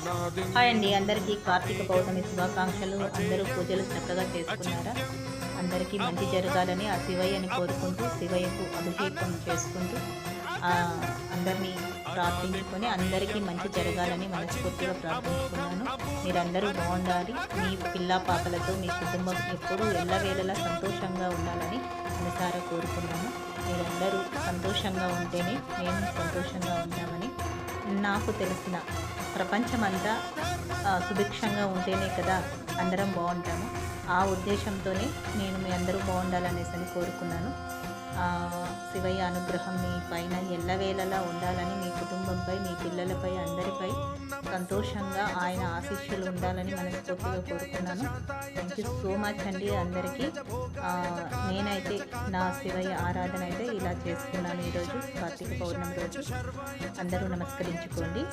Hi అండి, అందరికీ కార్తీక పౌర్ణమి శుభాకాంక్షలు. అందరూ పూజలు చక్కగా చేసుకున్నారా? అందరికీ మంచి జరగాలని ఆ శివయ్యని కోరుకుంటూ, శివయ్యకు అభిషేకం చేసుకుంటూ అందరినీ ప్రార్థించుకొని అందరికీ మంచి జరగాలని మనస్ఫూర్తిగా ప్రార్థించుకున్నాను. మీరందరూ బాగుండాలి, మీ పిల్ల పాపలతో మీ కుటుంబం ఎప్పుడూ ఎల్లవేళలా సంతోషంగా ఉండాలని మనసారా కోరుకున్నాను. మీరందరూ సంతోషంగా ఉంటేనే మేము సంతోషంగా ఉంటామని నాకు తెలిసిన ప్రపంచమంతా సుభిక్షంగా ఉంటేనే కదా అందరం బాగుంటాము. ఆ ఉద్దేశంతోనే నేను మీ అందరూ బాగుండాలనేసి కోరుకున్నాను. శివయ్య అనుగ్రహం మీ పైన ఎల్లవేళలా ఉండాలని, మీ కుటుంబంపై, మీ పిల్లలపై, అందరిపై సంతోషంగా ఆయన ఆశీస్సులు ఉండాలని మనస్ఫూర్తిగా కోరుకున్నాను. థ్యాంక్ యూ సో మచ్ అండి అందరికీ. నేనైతే నా శివయ్య ఆరాధన అయితే ఇలా చేసుకున్నాను ఈరోజు కార్తీక పౌర్ణమి రోజు. అందరూ నమస్కరించుకోండి.